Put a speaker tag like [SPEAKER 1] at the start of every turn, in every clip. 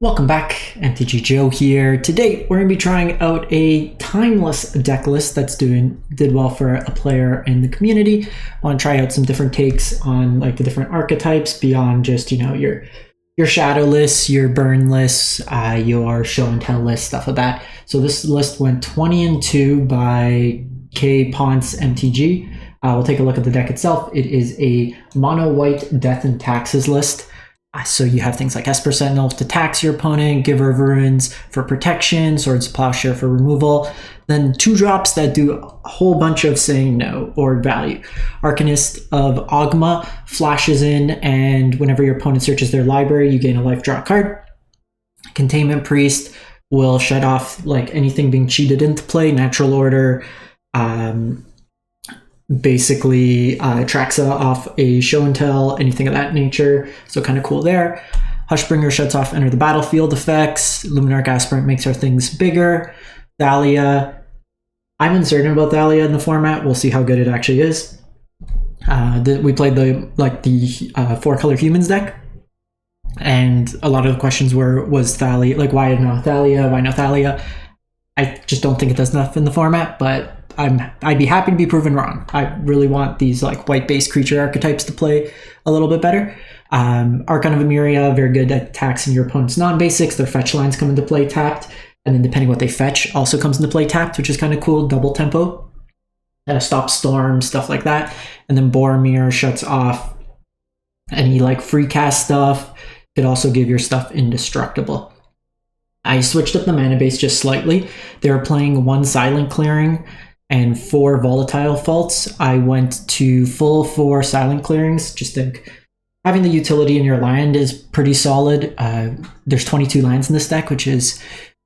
[SPEAKER 1] Welcome back, MTG Joe here. Today we're going to be trying out a Timeless deck list that's did well for a player in the community. I want to try out some different takes on like the different archetypes beyond just your shadowless, your burnless, your show and tell list, stuff like that. So this list went 20-2 by K Ponce MTG. We'll take a look at the deck itself. It is a mono white death and taxes list. So you have things like Esper Sentinel to tax your opponent, Giver of Ruins for protection, Swords of Plowshare for removal, then 2-drops that do a whole bunch of saying no or value. Arcanist of Ogma flashes in, and whenever your opponent searches their library, you gain a life, draw a card. Containment Priest will shut off like anything being cheated into play, natural order, basically tracks off a show and tell, anything of that nature, so kind of cool there. Hushbringer shuts off enter the battlefield effects. Luminarch Aspirant makes our things bigger. Thalia, I'm uncertain about Thalia in the format. We'll see how good it actually is. We played the 4-color humans deck, and a lot of the questions was Thalia, like why no Thalia, why no Thalia. I just don't think it does enough in the format, but I'd be happy to be proven wrong. I really want these like white-based creature archetypes to play a little bit better. Archon of Emeria, very good at taxing your opponent's non-basics. Their fetch lines come into play tapped, and then depending what they fetch also comes into play tapped, which is kind of cool. Double tempo, stop storm, stuff like that. And then Boromir shuts off any like free cast stuff. Could also give your stuff indestructible. I switched up the mana base just slightly. They were playing 1 silent clearing and 4 volatile faults. I went to full 4 silent clearings. Just think having the utility in your land is pretty solid. There's 22 lands in this deck, which is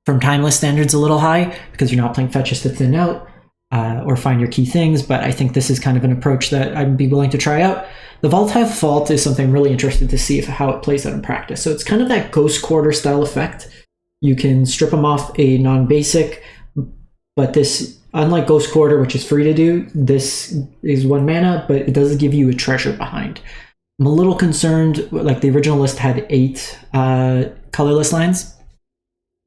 [SPEAKER 1] from Timeless standards a little high because you're not playing fetches to thin out or find your key things, but I think this is kind of an approach that I'd be willing to try out. The volatile fault is something I'm really interested to see how it plays out in practice. So it's kind of that Ghost Quarter style effect. You can strip them off a non-basic, but this, unlike Ghost Quarter, which is free to do, this is 1 mana, but it does give you a treasure behind. I'm a little concerned, like the original list had 8 colorless lands.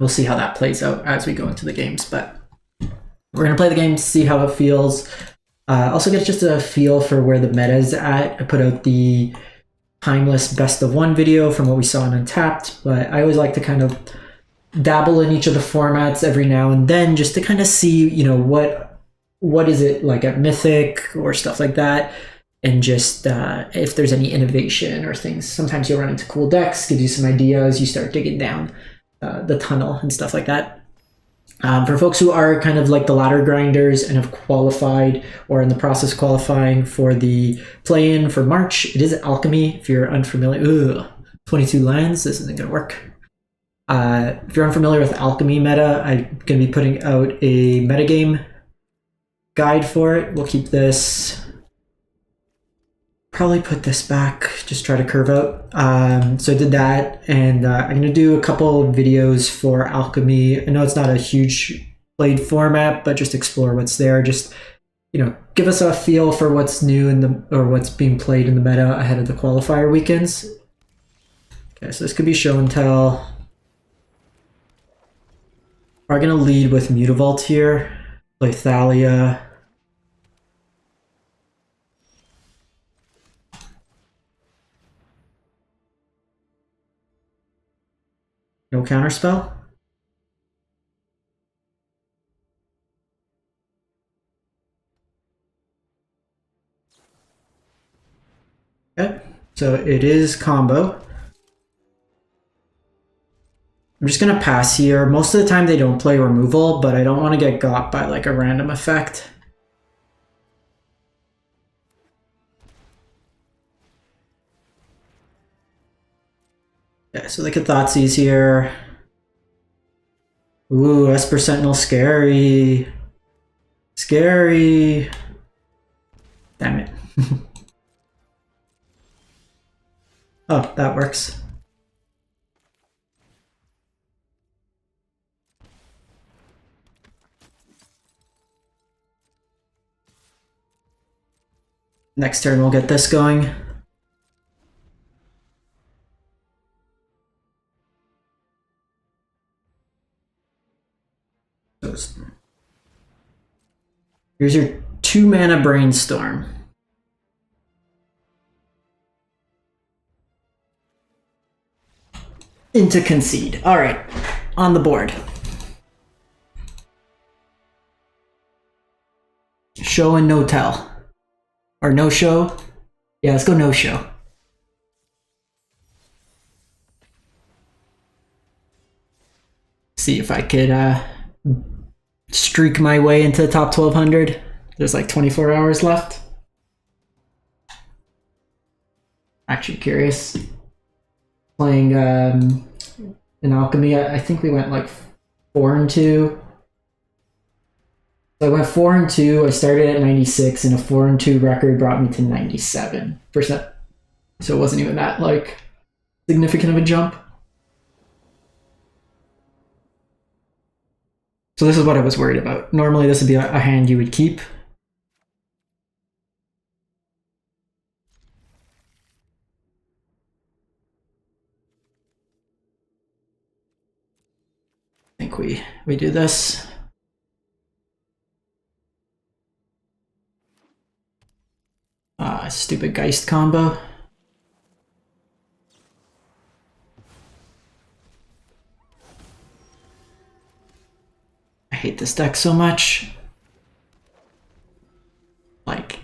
[SPEAKER 1] We'll see how that plays out as we go into the games, but we're going to play the game, see how it feels. Also get just a feel for where the meta is at. I put out the Timeless Best of 1 video from what we saw in Untapped, but I always like to kind of dabble in each of the formats every now and then just to kind of see, what is it like at Mythic or stuff like that, and just if there's any innovation or things. Sometimes you'll run into cool decks, gives you some ideas, you start digging down the tunnel and stuff like that. For folks who are kind of like the ladder grinders and have qualified or in the process of qualifying for the play-in for March, it is Alchemy. If you're unfamiliar, 22 lands, this isn't going to work. If you're unfamiliar with Alchemy meta, I'm going to be putting out a metagame guide for it. We'll keep this, probably put this back, just try to curve out. So I did that, and I'm going to do a couple of videos for Alchemy. I know it's not a huge played format, but just explore what's there. Just, give us a feel for what's new or what's being played in the meta ahead of the qualifier weekends. Okay, so this could be show and tell. We're going to lead with Mutavault here, play Thalia. No counterspell. Okay, so it is combo. I'm just going to pass here. Most of the time they don't play removal, but I don't want to get got by like a random effect. Okay, so they could Thoughtseize here. Ooh, Esper Sentinel, scary. Scary. Damn it. Oh, that works. Next turn we'll get this going. Here's your 2-mana Brainstorm. Into Concede. Alright, on the board. Show and no tell. Or no show. Yeah, let's go no show. See if I could streak my way into the top 1200. There's like 24 hours left. Actually curious. Playing in Alchemy, I think we went like 4-2. So I went 4-2. I started at 96, and a 4-2 record brought me to 97%. So it wasn't even that like significant of a jump. So this is what I was worried about. Normally this would be a hand you would keep. I think we do this. Stupid Geist combo. I hate this deck so much. Like,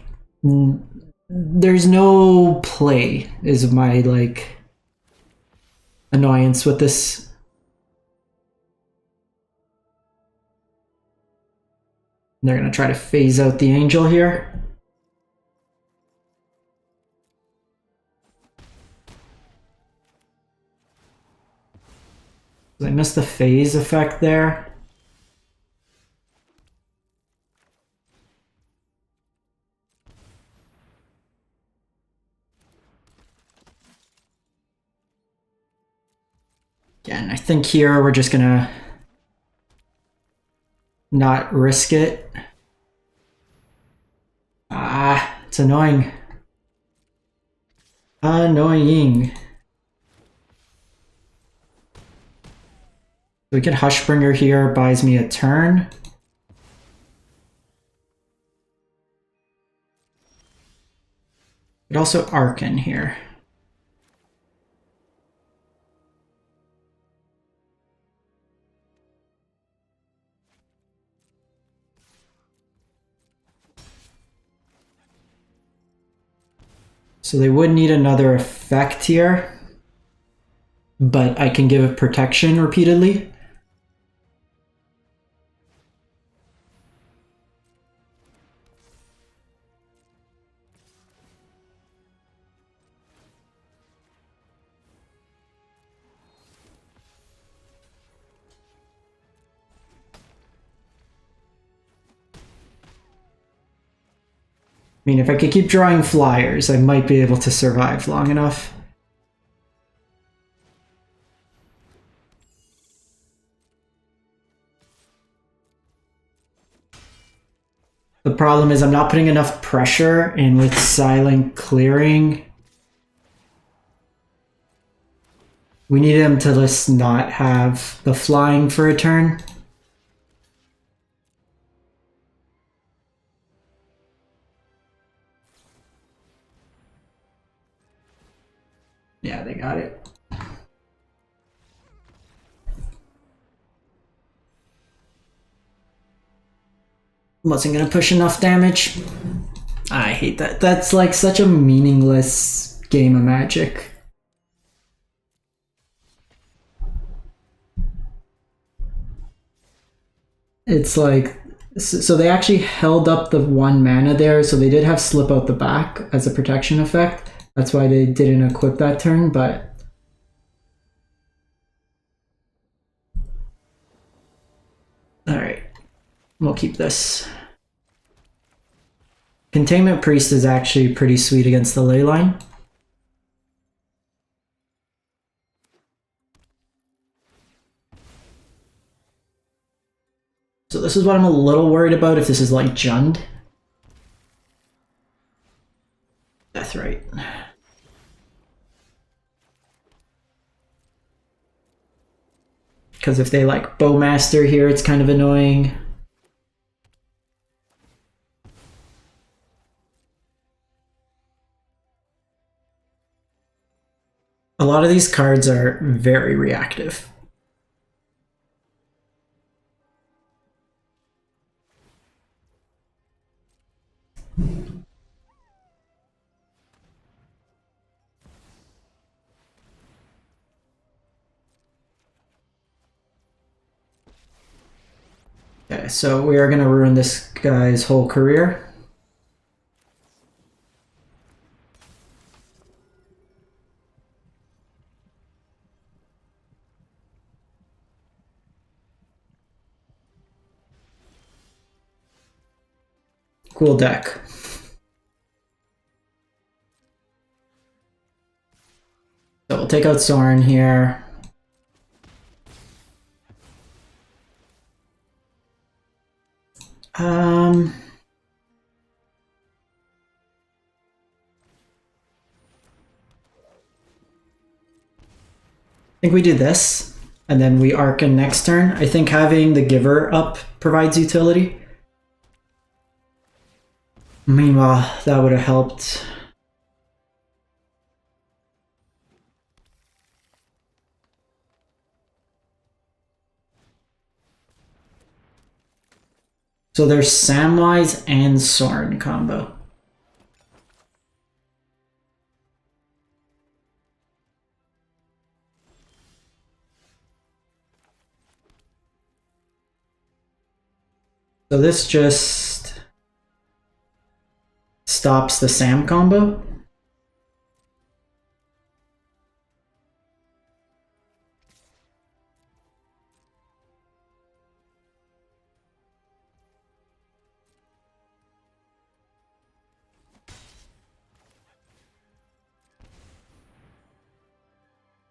[SPEAKER 1] there's no play is my like annoyance with this. They're gonna try to phase out the Angel here. I missed the phase effect there. Again, I think here we're just gonna not risk it. It's annoying. Annoying. We get Hushbringer here, buys me a turn. But also Archon here. So they would need another effect here, but I can give it protection repeatedly. I mean, if I could keep drawing flyers, I might be able to survive long enough. The problem is I'm not putting enough pressure, and with Silent Clearing, we need him to just not have the flying for a turn. Yeah, they got it. Wasn't gonna push enough damage. I hate that. That's like such a meaningless game of Magic. It's like, so they actually held up the 1 mana there, so they did have Slip Out the Back as a protection effect. That's why they didn't equip that turn, but alright. We'll keep this. Containment Priest is actually pretty sweet against the Leyline. So this is what I'm a little worried about if this is like Jund. That's right. Because if they like Bowmaster here, it's kind of annoying. A lot of these cards are very reactive. Okay, so we are going to ruin this guy's whole career. Cool deck. So we'll take out Sorin here. I think we do this, and then we Archon next turn. I think having the Giver up provides utility. Meanwhile, that would have helped. So there's Samwise and Sorin combo. So this just stops the Sam combo.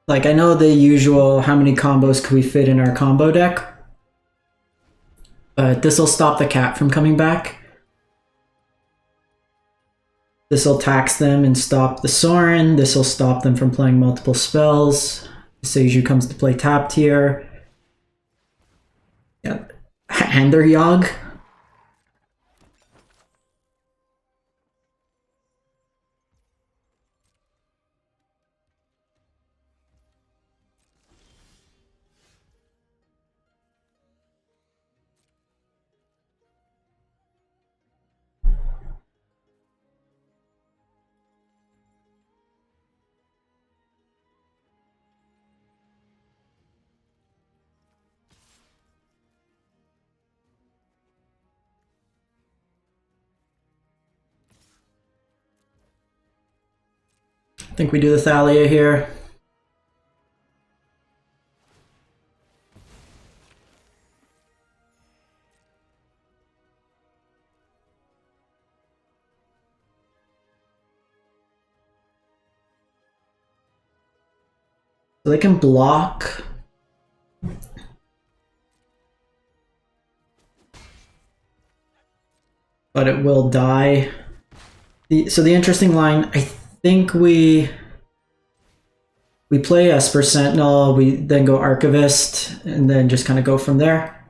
[SPEAKER 1] Like, I know the usual, how many combos can we fit in our combo deck? But this will stop the cat from coming back. This will tax them and stop the Sorin. This will stop them from playing multiple spells. Seiju comes to play tapped here. Yeah. And their Yogg. I think we do the Thalia here. So they can block. But it will die. So the interesting line, I think we play Esper Sentinel, we then go Archivist, and then just kind of go from there.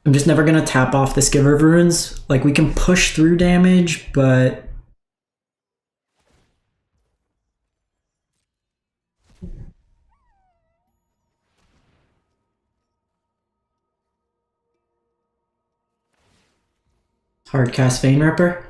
[SPEAKER 1] I'm just never going to tap off this Giver of Runes. Like, we can push through damage, but... Hard cast Vein Ripper.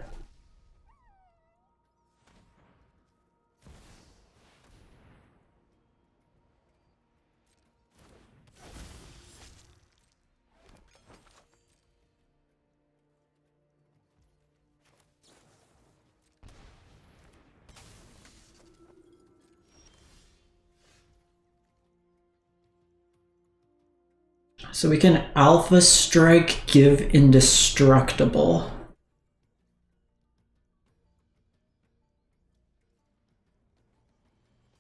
[SPEAKER 1] So we can Alpha Strike, give Indestructible.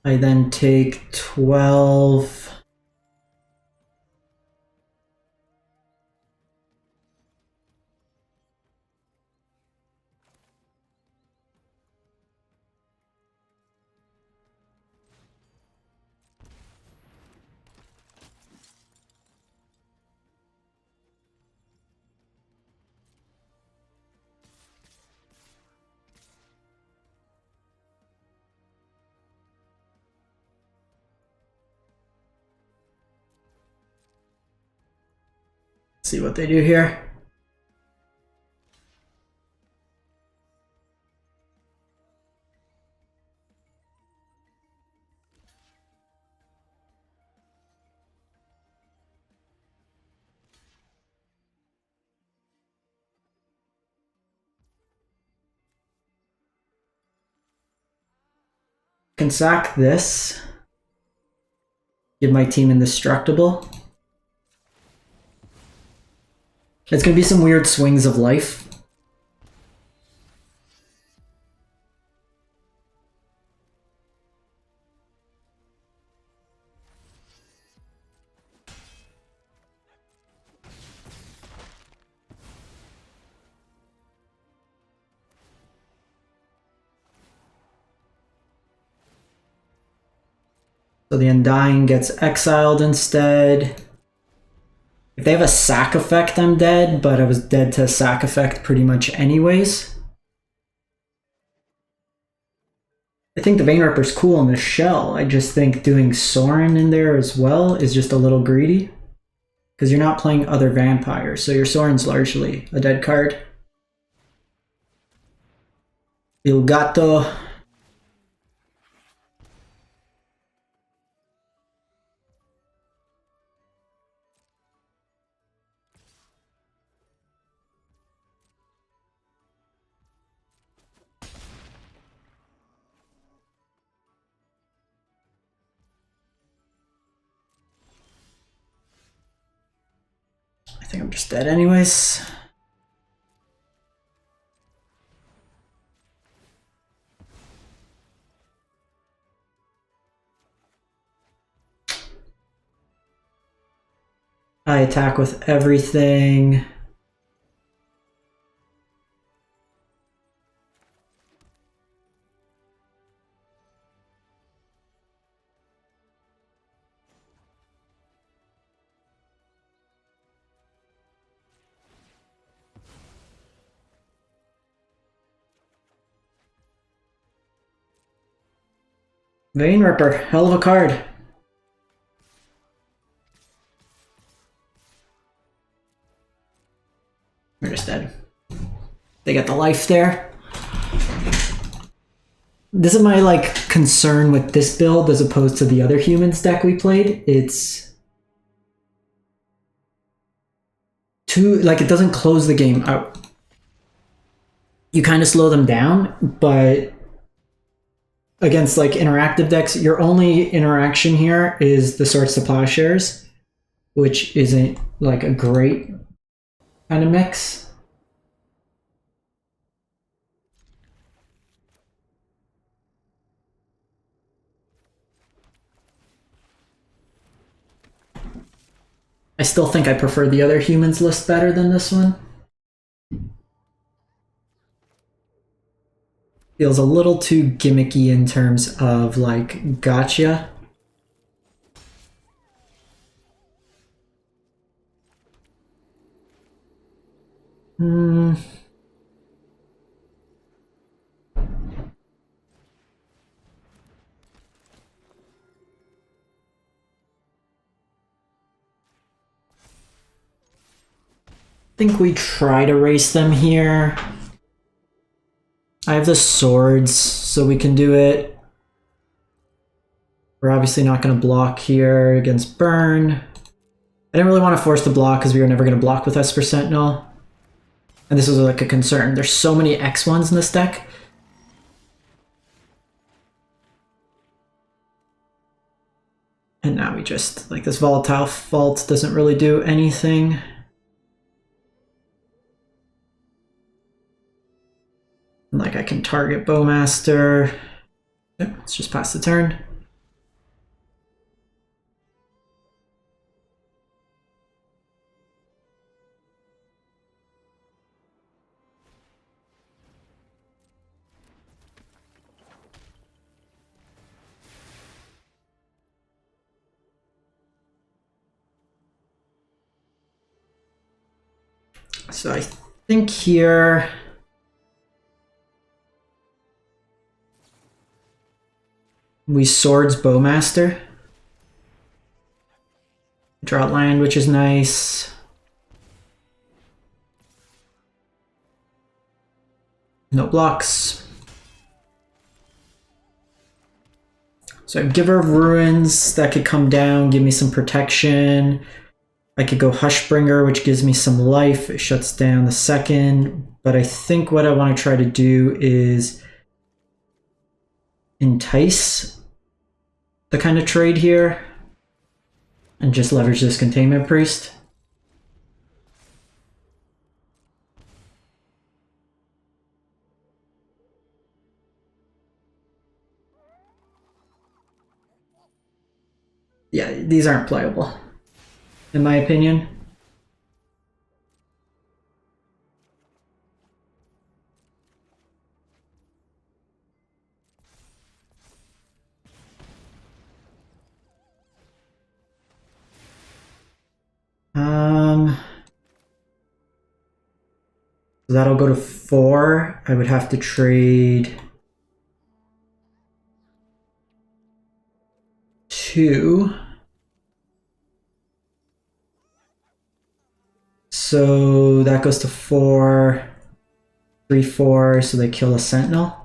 [SPEAKER 1] I then take 12. see what they do here. Can sack this. Give my team indestructible. It's going to be some weird swings of life. So the Undying gets exiled instead. If they have a sack effect, I'm dead, but I was dead to a sack effect pretty much anyways. I think the Vein-Ripper's cool in the shell. I just think doing Sorin in there as well is just a little greedy. Because you're not playing other vampires, so your Sorin's largely a dead card. Il Gatto. I think I'm just dead anyways. I attack with everything. Vein-Ripper, hell of a card. We're just dead. They get the life there. This is my like concern with this build as opposed to the other humans deck we played. It's too like it doesn't close the game out. You kind of slow them down, but against like interactive decks, your only interaction here is the Swords to Plowshares, which isn't like a great kind of mix. I still think I prefer the other humans list better than this one. Feels a little too gimmicky in terms of like gotcha. I think we try to race them here. I have the swords, so we can do it. We're obviously not going to block here against burn. I didn't really want to force the block because we were never going to block with Esper Sentinel. And this was like a concern. There's so many X1s in this deck. And now we just, like, this Volatile Vault doesn't really do anything. Like, I can target Bowmaster. Yep, let's just pass the turn. So I think here we Swords Bowmaster. Draw land, which is nice. No blocks. So I have Giver of Ruins, that could come down, give me some protection. I could go Hushbringer, which gives me some life. It shuts down the second. But I think what I want to try to do is entice the kind of trade here and just leverage this Containment Priest. Yeah, these aren't playable, in my opinion. So that'll go to 4. I would have to trade 2. So that goes to 4, 3, 4, so they kill a Sentinel.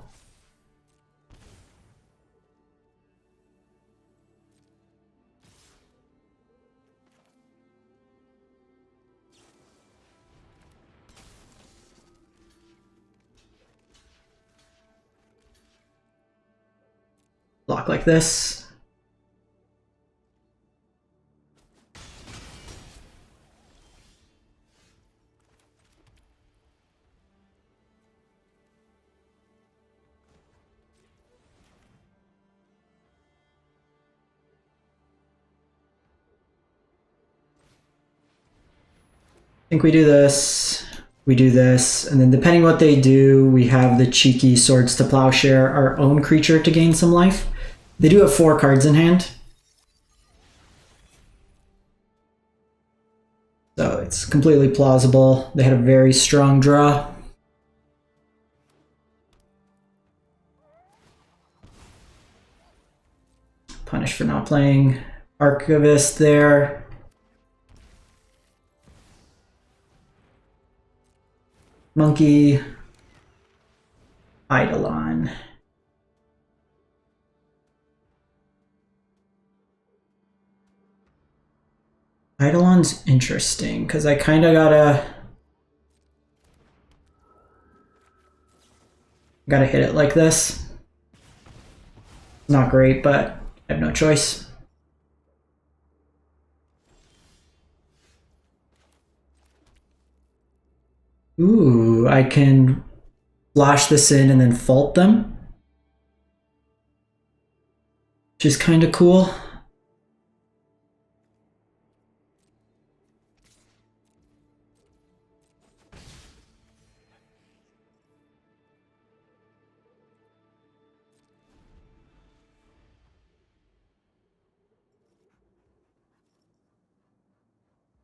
[SPEAKER 1] Block like this. I think we do this, and then depending what they do, we have the cheeky Swords to Plowshare our own creature to gain some life. They do have 4 cards in hand. So it's completely plausible. They had a very strong draw. Punish for not playing Archivist there. Monkey, Eidolon. Eidolon's interesting because I kind of gotta hit it like this. Not great, but I have no choice. Ooh, I can flash this in and then fault them, which is kind of cool.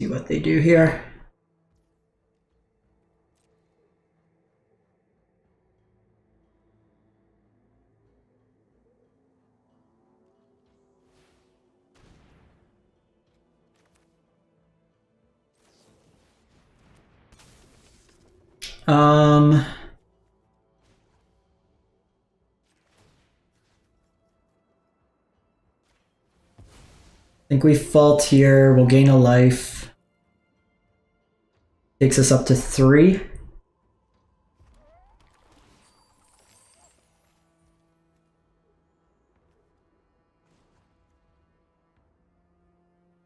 [SPEAKER 1] See what they do here. I think we fault here, we'll gain a life. Takes us up to 3.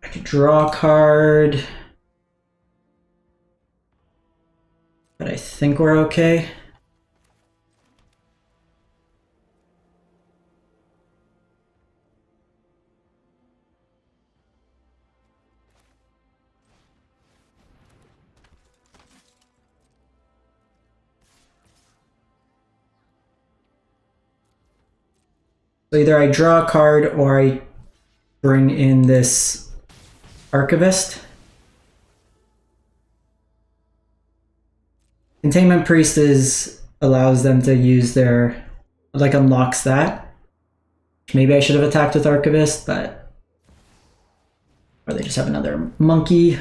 [SPEAKER 1] I could draw a card. But I think we're okay. So either I draw a card or I bring in this Archivist. Containment Priest allows them to use their, like, unlocks that. Maybe I should have attacked with Archivist, but... Or they just have another monkey.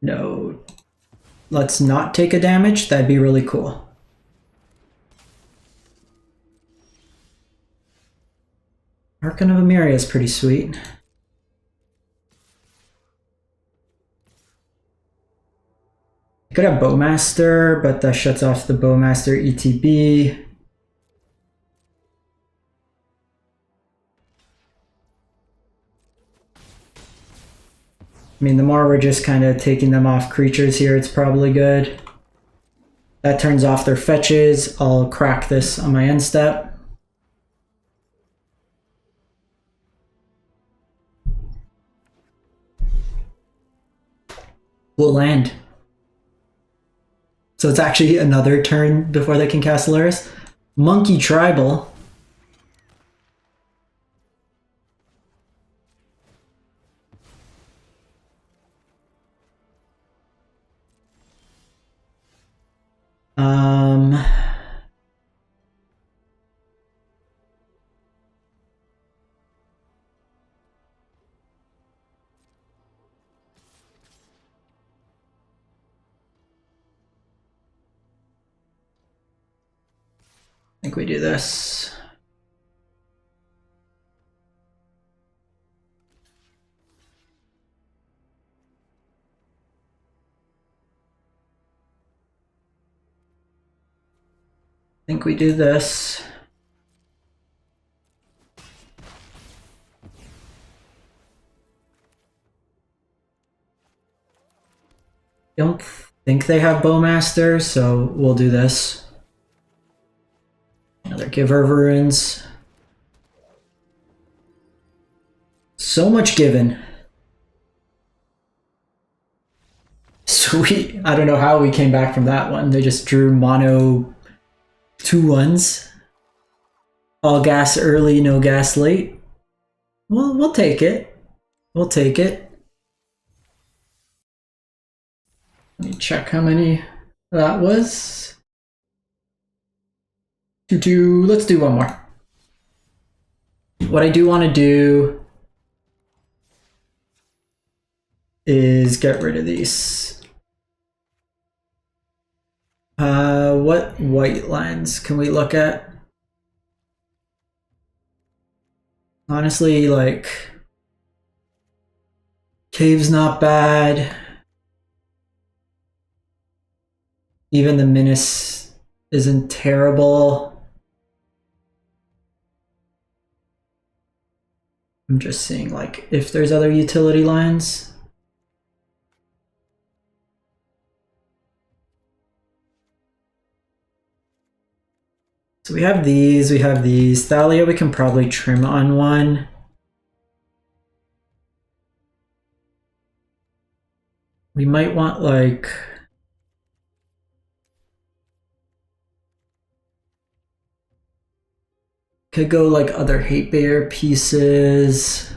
[SPEAKER 1] No. Let's not take a damage. That'd be really cool. Archon of Emeria is pretty sweet. Could have Bowmaster, but that shuts off the Bowmaster ETB. I mean, the more we're just kind of taking them off creatures here, it's probably good. That turns off their fetches. I'll crack this on my end step. We'll land. So it's actually another turn before they can cast Solaris. Monkey Tribal. I think we do this. I think we do this. Don't think they have Bowmaster, so we'll do this. Another Giver of Ruins. So much given. Sweet. I don't know how we came back from that one. They just drew mono 2/1s. All gas early, no gas late. Well, we'll take it. We'll take it. Let me check how many that was. Let's do one more. What I do want to do is get rid of these. What white lines can we look at? Honestly, like, Cave's not bad. Even the Menace isn't terrible. I'm just seeing, like, if there's other utility lines. So we have these, Thalia we can probably trim on one. We might want, like, could go like other Hate Bear pieces.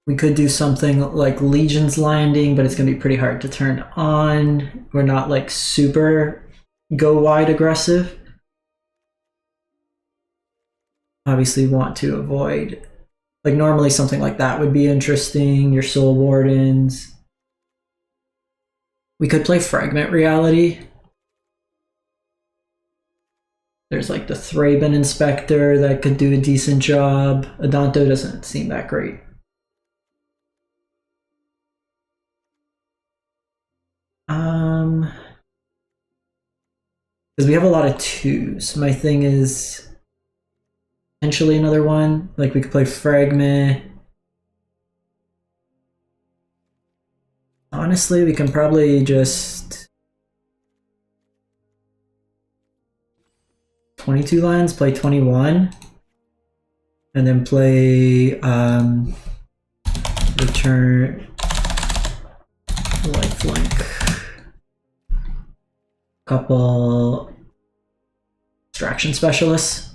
[SPEAKER 1] We could do something like Legion's Landing, but it's going to be pretty hard to turn on. We're not like super go wide aggressive. Obviously want to avoid, like, normally something like that would be interesting. Your Soul Wardens. We could play Fragment Reality. There's like the Thraben Inspector that could do a decent job. Adanto doesn't seem that great. Because we have a lot of 2s. My thing is potentially another one. Like, we could play Fragment. Honestly, we can probably just 22 lands, play 21, and then play return lifelink. Couple Extraction Specialists.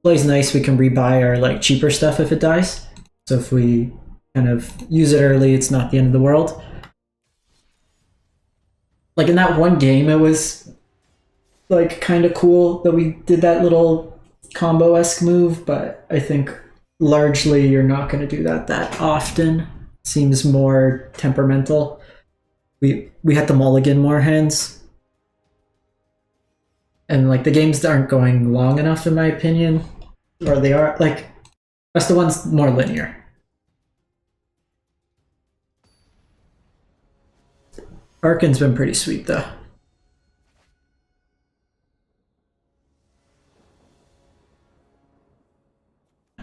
[SPEAKER 1] Plays nice, we can rebuy our like cheaper stuff if it dies. So if we kind of use it early, it's not the end of the world. Like in that one game, it was like kind of cool that we did that little combo-esque move, but I think largely you're not going to do that often. Seems more temperamental. We had to mulligan more hands. And like the games aren't going long enough in my opinion. Or they are like that's the one's more linear. Archon's been pretty sweet though.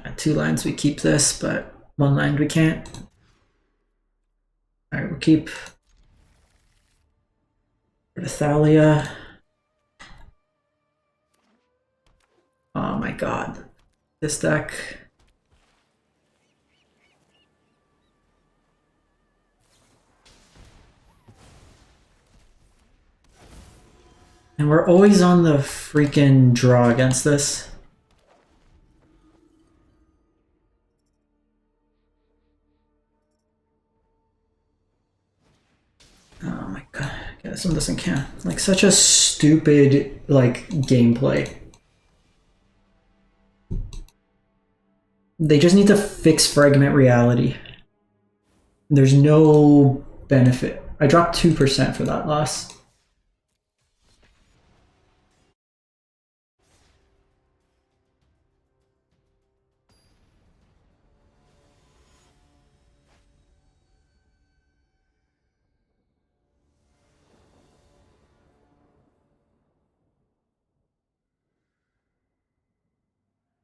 [SPEAKER 1] At 2 lines we keep this, but 1 line we can't. Alright, we'll keep Thalia. Oh my god. This deck. And we're always on the freaking draw against this. Oh my god. Yeah, this one doesn't count. Like such a stupid like gameplay. They just need to fix Fragment Reality. There's no benefit. I dropped 2% for that loss.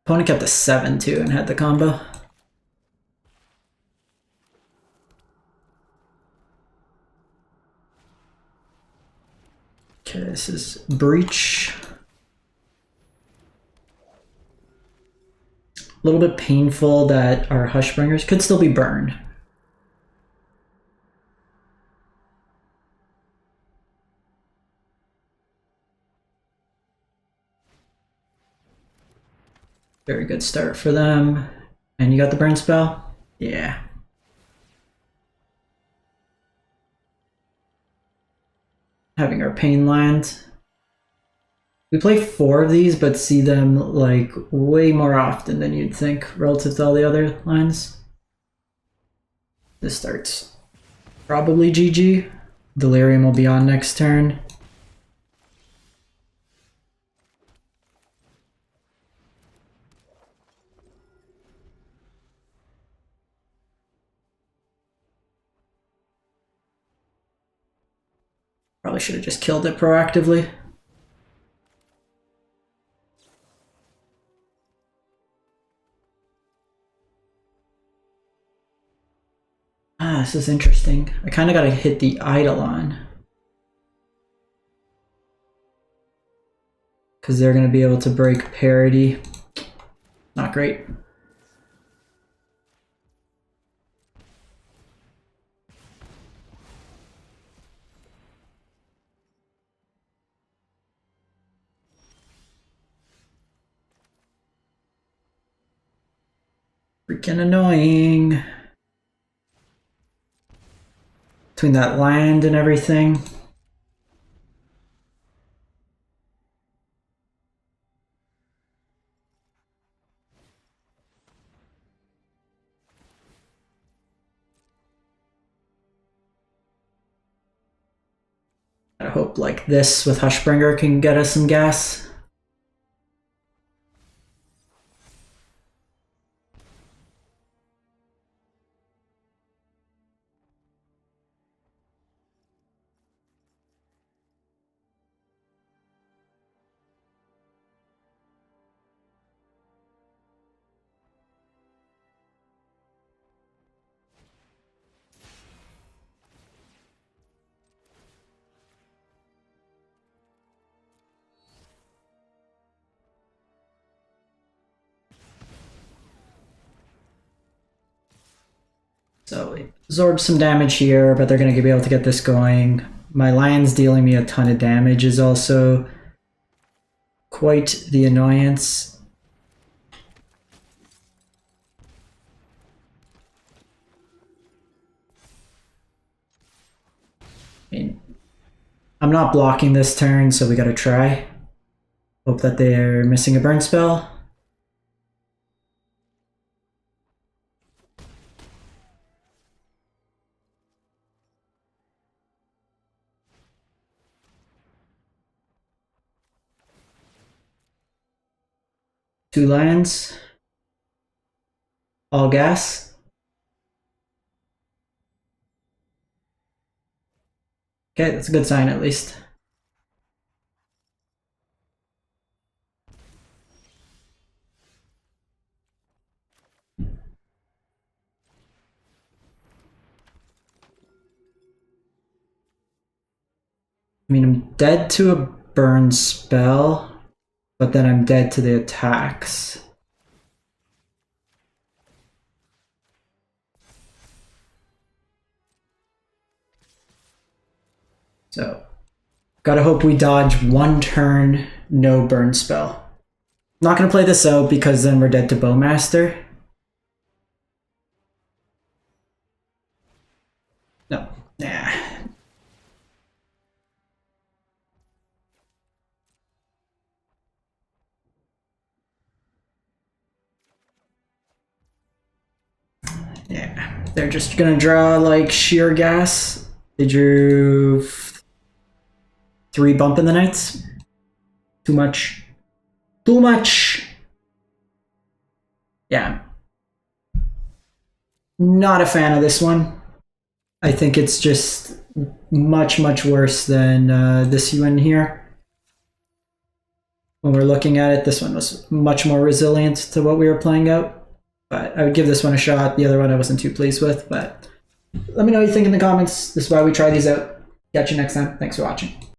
[SPEAKER 1] Opponent kept a 7 too and had the combo. Okay, this is Breach. A little bit painful that our Hushbringers could still be burned. Very good start for them. And you got the burn spell? Yeah. Having our pain land. We play 4 of these, but see them like way more often than you'd think relative to all the other lines. This starts probably GG. Delirium will be on next turn. Probably should have just killed it proactively. Ah, this is interesting. I kind of got to hit the Eidolon. Because they're going to be able to break parity. Not great. Freaking annoying. Between that land and everything. I hope like this with Hushbringer can get us some gas. So it absorbs some damage here, but they're going to be able to get this going. My Lion's dealing me a ton of damage is also quite the annoyance. I mean, I'm not blocking this turn, so we got to try. Hope that they're missing a burn spell. 2 lands. All gas. Okay, that's a good sign at least. I mean, I'm dead to a burn spell, but then I'm dead to the attacks. So, gotta hope we dodge 1 turn, no burn spell. Not gonna play this out because then we're dead to Bowmaster. No, nah. Yeah, they're just gonna draw like sheer gas. They drew 3 bump in the nights. Too much. Too much. Yeah. Not a fan of this one. I think it's just much, much worse than this one here. When we're looking at it, this one was much more resilient to what we were playing out. But I would give this one a shot. The other one I wasn't too pleased with. But let me know what you think in the comments. This is why we try these out. Catch you next time. Thanks for watching.